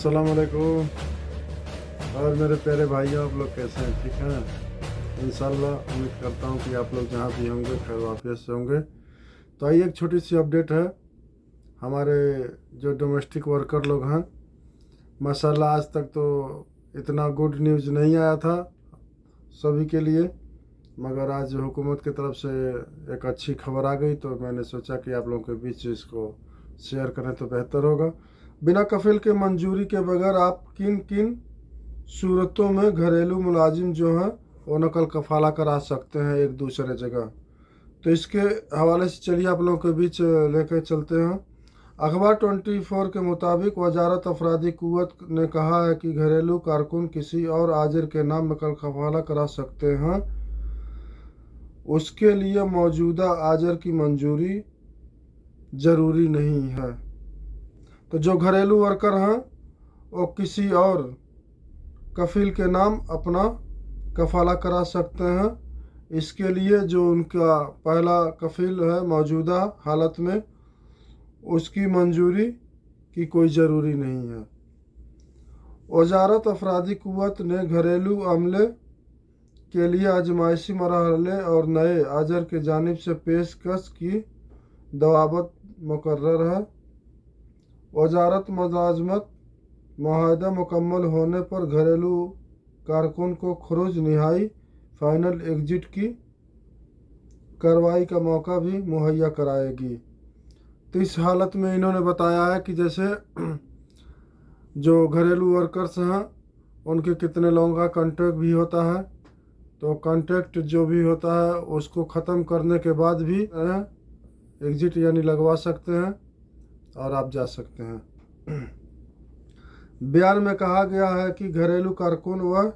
अस्सलाम वालेकुम। और मेरे प्यारे भाइयों, आप लोग कैसे हैं? ठीक हैं इंशाल्लाह। उम्मीद करता हूं कि आप लोग जहां भी होंगे खैर वाफियत से होंगे। तो आइए एक छोटी सी अपडेट है हमारे जो डोमेस्टिक वर्कर लोग हैं। माशाल्लाह आज तक तो इतना गुड न्यूज़ नहीं आया था सभी के लिए, मगर आज हुकूमत की तरफ से एक अच्छी खबर आ गई, तो मैंने सोचा कि आप लोगों के बीच इसको शेयर करें तो बेहतर होगा। बिना कफील के मंजूरी के बगैर आप किन किन सूरतों में घरेलू मुलाजिम जो हैं वो नकल कफाला करा सकते हैं एक दूसरे जगह। तो इसके हवाले से चलिए आप लोगों के बीच लेकर चलते हैं। अखबार 24 के मुताबिक वजारत अफरादी कुव्वत ने कहा है कि घरेलू कारकुन किसी और आजिर के नाम नकल कफाला करा सकते हैं, उसके लिए मौजूदा आजिर की मंजूरी ज़रूरी नहीं है। तो जो घरेलू वर्कर हैं वो किसी और कफील के नाम अपना कफाला करा सकते हैं। इसके लिए जो उनका पहला कफील है मौजूदा हालत में, उसकी मंजूरी की कोई ज़रूरी नहीं है। वजारत अफरादी कुव्वत ने घरेलू अमले के लिए आजमाइशी मरहले और नए आजर के जानिब से पेशकश की दवाबत मुकर्रर है। वजारत मुलाजमत मुआहदा मुकम्मल होने पर घरेलू कारकुन को खरूज निहाई फाइनल एग्जिट की कार्रवाई का मौका भी मुहैया कराएगी। तो इस हालत में इन्होंने बताया है कि जैसे जो घरेलू वर्कर्स हैं उनके कितने लोगों का कॉन्ट्रैक्ट भी होता है, तो कॉन्ट्रैक्ट जो भी होता है उसको ख़त्म करने के बाद भी एग्जिट यानी लगवा सकते हैं और आप जा सकते हैं। बयान में कहा गया है कि घरेलू कारकुन व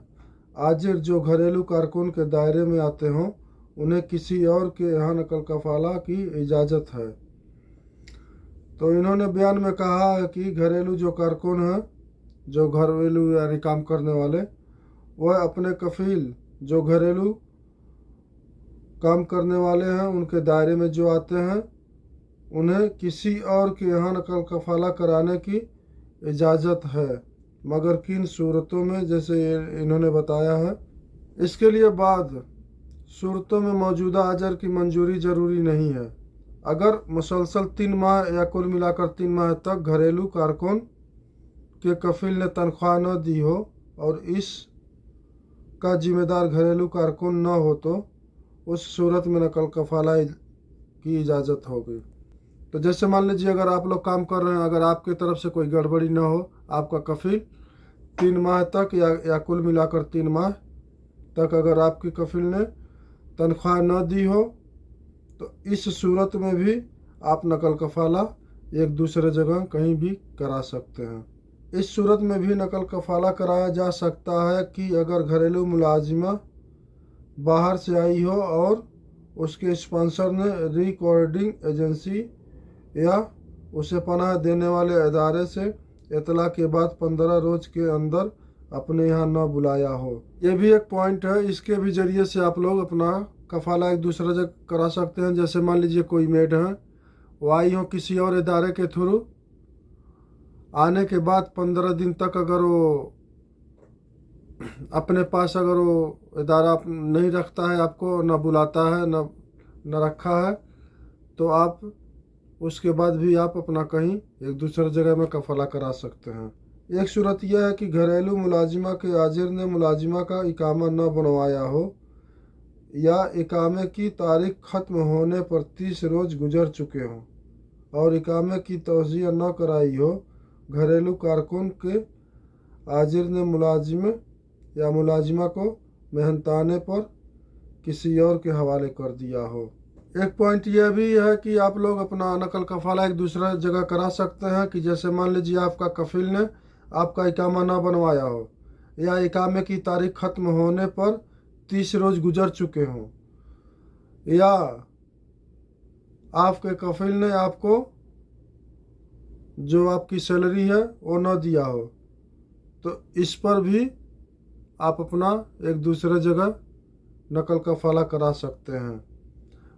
आजिर जो घरेलू कारकुन के दायरे में आते हों उन्हें किसी और के यहाँ नकल कफाला की इजाज़त है। तो इन्होंने बयान में कहा है कि घरेलू जो कारकुन हैं, जो घरेलू यानी काम करने वाले, वह अपने कफील जो घरेलू काम करने वाले हैं उनके दायरे में जो आते हैं उन्हें किसी और के यहाँ नकल कफाला कराने की इजाज़त है, मगर किन सूरतों में, जैसे इन्होंने बताया है। इसके लिए बाद सूरतों में मौजूदा अजर की मंजूरी ज़रूरी नहीं है। अगर मुसलसल 3 माह या कुल मिलाकर 3 माह तक घरेलू कारकुन के कफील ने तनख्वाह न दी हो और इस का जिम्मेदार घरेलू कारकुन न हो, तो उस सूरत में नकल कफाला की इजाज़त होगी। तो जैसे मान लीजिए अगर आप लोग काम कर रहे हैं, अगर आपकी तरफ से कोई गड़बड़ी न हो, आपका कफील 3 माह तक या कुल मिलाकर 3 माह तक अगर आपकी कफील ने तनख्वाह न दी हो, तो इस सूरत में भी आप नकल कफाला एक दूसरे जगह कहीं भी करा सकते हैं। इस सूरत में भी नकल कफाला कराया जा सकता है कि अगर घरेलू मुलाजिमा बाहर से आई हो और उसके स्पॉन्सर ने रिकॉर्डिंग एजेंसी या उसे पनाह देने वाले अदारे से इतला के बाद 15 रोज़ के अंदर अपने यहाँ न बुलाया हो। ये भी एक पॉइंट है, इसके भी ज़रिए से आप लोग अपना कफाला एक दूसरे जगह करा सकते हैं। जैसे मान लीजिए कोई मेड है, वो आई हो किसी और इदारे के थ्रू, आने के बाद 15 दिन तक अगर वो अपने पास अगर वो इदारा नहीं रखता है, आपको न बुलाता है न रखा है, तो आप उसके बाद भी आप अपना कहीं एक दूसरे जगह में कफाला करा सकते हैं। एक सूरत यह है कि घरेलू मुलाजिमा के आजिर ने मुलाजिमा का इकामा न बनवाया हो या इकामे की तारीख ख़त्म होने पर 30 रोज़ गुजर चुके हों और इकामे की तौज़ीह न कराई हो। घरेलू कारकुन के आजिर ने मुलाजिम या मुलाजिमा को मेहनताने पर किसी और के हवाले कर दिया हो। एक पॉइंट यह भी है कि आप लोग अपना नकल कफाला एक दूसरा जगह करा सकते हैं कि जैसे मान लीजिए आपका कफील ने आपका इकामा ना बनवाया हो या इकामे की तारीख ख़त्म होने पर 30 रोज़ गुजर चुके हों या आपके कफील ने आपको जो आपकी सैलरी है वो न दिया हो, तो इस पर भी आप अपना एक दूसरे जगह नकल कफाला करा सकते हैं।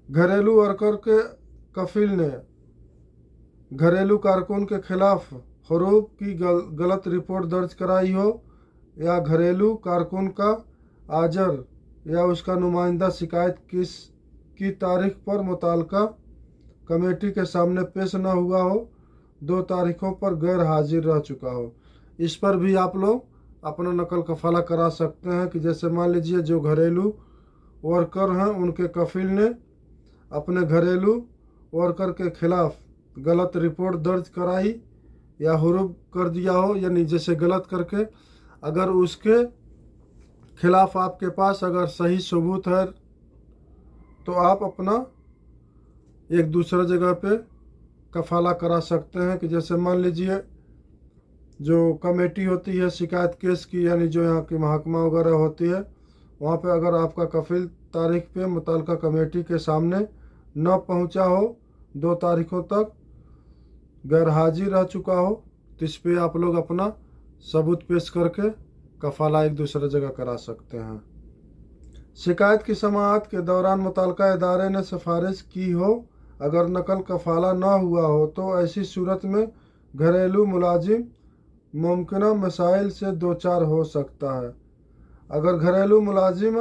घरेलू वर्कर के कफील ने घरेलू कारकुन के खिलाफ हरूफ की गलत रिपोर्ट दर्ज कराई हो या घरेलू कारकुन का आजर या उसका नुमाइंदा शिकायत की तारीख पर मुताल्लिका कमेटी के सामने पेश न हुआ हो, 2 तारीखों पर गैर हाजिर रह चुका हो। इस पर भी आप लोग अपना नकल कफाला करा सकते हैं कि जैसे मान लीजिए जो घरेलू वर्कर हैं उनके कफिल ने अपने घरेलू वर्कर के खिलाफ गलत रिपोर्ट दर्ज कराई या हुरूफ कर दिया हो, यानी जैसे गलत करके अगर उसके खिलाफ आपके पास अगर सही सबूत है तो आप अपना एक दूसरे जगह पे कफाला करा सकते हैं कि जैसे मान लीजिए जो कमेटी होती है शिकायत केस की, यानी जो यहाँ की महकमा वगैरह होती है, वहाँ पे अगर आपका कफिल तारीख पे मुतल्लिका कमेटी के सामने न पहुँचा हो, 2 तारीखों तक गैर हाजिर रह चुका हो, तो इस पर आप लोग अपना सबूत पेश करके कफाला एक दूसरे जगह करा सकते हैं। शिकायत की समाअत के दौरान मुतल्लिका इदारे ने सिफारिश की हो, अगर नकल कफाला न हुआ हो तो ऐसी सूरत में घरेलू मुलाजिम मुमकिन मसाइल से दो चार हो सकता है। अगर घरेलू मुलाजिम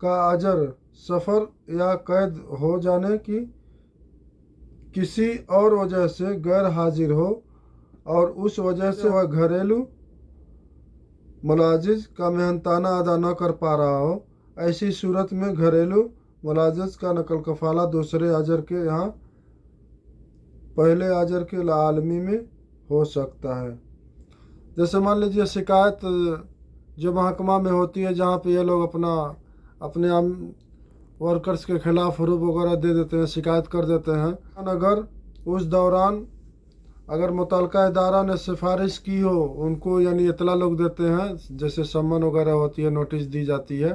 का अजर सफ़र या कैद हो जाने की किसी और वजह से गैर हाजिर हो और उस वजह से वह घरेलू मुलाजिज का मेहनताना अदा न कर पा रहा हो, ऐसी सूरत में घरेलू मुलाजिज का नकल कफाला दूसरे अजर के यहाँ पहले अजर के आलमी में हो सकता है। जैसे मान लीजिए शिकायत जो महकमा में होती है जहाँ पे ये लोग अपने वर्कर्स के खिलाफ हरूफ वगैरह दे देते हैं, शिकायत कर देते हैं, अगर उस दौरान अगर मुतल्लिका इदारा ने सिफारिश की हो उनको, यानी इतला लोग देते हैं, जैसे सम्मन वगैरह होती है, नोटिस दी जाती है,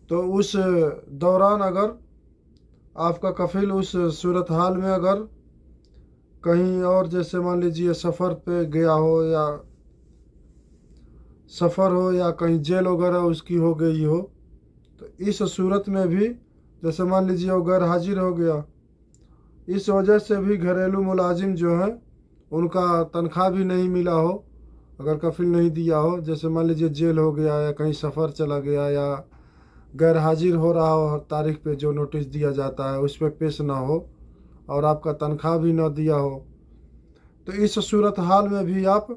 तो उस दौरान अगर आपका कफिल उस सूरत हाल में अगर कहीं और जैसे मान लीजिए सफ़र पे गया हो या सफ़र हो या कहीं जेल वगैरह उसकी हो गई हो, तो इस सूरत में भी जैसे मान लीजिए वो गैर हाजिर हो गया, इस वजह से भी घरेलू मुलाजिम जो है उनका तनख्वाह भी नहीं मिला हो, अगर कफिल नहीं दिया हो, जैसे मान लीजिए जेल हो गया या कहीं सफ़र चला गया या गैर हाजिर हो रहा हो, हर तारीख पे जो नोटिस दिया जाता है उस पर पेश ना हो और आपका तनख्वाह भी ना दिया हो, तो इस सूरत हाल में भी आप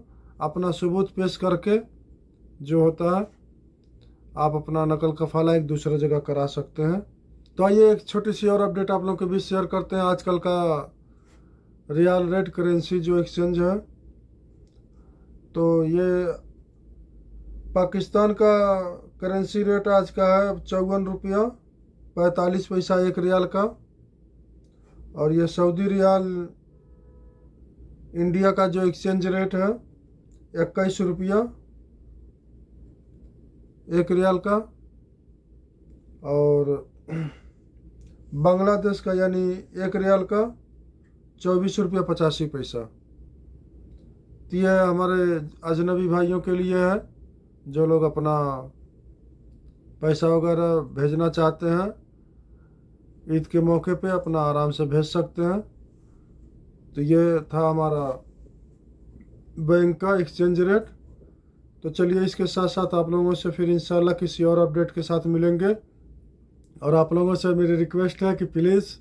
अपना सबूत पेश करके जो होता है आप अपना नकल कफाला एक दूसरे जगह करा सकते हैं। तो आइए एक छोटी सी और अपडेट आप लोगों के बीच शेयर करते हैं। आजकल का रियल रेट करेंसी जो एक्सचेंज है, तो ये पाकिस्तान का करेंसी रेट आज का है 54 रुपया 45 पैसा 1 रियाल का, और ये सऊदी रियाल इंडिया का जो एक्सचेंज रेट है 21 रुपया 1 रियाल का, और बांग्लादेश का यानी 1 रियाल का 24 रुपया 85 पैसा। तो यह हमारे अजनबी भाइयों के लिए है जो लोग अपना पैसा वगैरह भेजना चाहते हैं, ईद के मौके पे अपना आराम से भेज सकते हैं। तो ये था हमारा बैंक का एक्सचेंज रेट। तो चलिए इसके साथ साथ आप लोगों से फिर इंशाल्लाह किसी और अपडेट के साथ मिलेंगे, और आप लोगों से मेरी रिक्वेस्ट है कि प्लीज़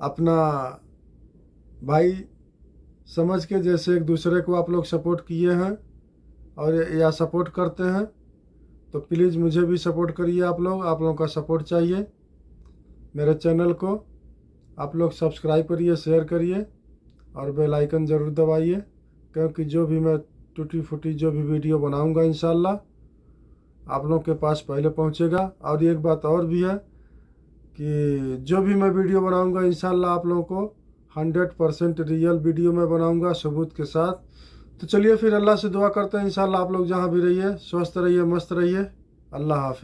अपना भाई समझ के, जैसे एक दूसरे को आप लोग सपोर्ट किए हैं और या सपोर्ट करते हैं, तो प्लीज़ मुझे भी सपोर्ट करिए। आप लोगों का सपोर्ट चाहिए। मेरे चैनल को आप लोग सब्सक्राइब करिए, शेयर करिए और बेल आइकन ज़रूर दबाइए, क्योंकि जो भी मैं टूटी फूटी जो भी वीडियो बनाऊंगा इंशाल्लाह आप लोगों के पास पहले पहुंचेगा। और एक बात और भी है कि जो भी मैं वीडियो बनाऊंगा इंशाल्लाह आप लोगों को 100% रियल वीडियो में बनाऊंगा सबूत के साथ। तो चलिए फिर अल्लाह से दुआ करते हैं इंशाल्लाह आप लोग जहाँ भी रहिए स्वस्थ रहिए, मस्त रहिए। अल्लाह हाफिज़।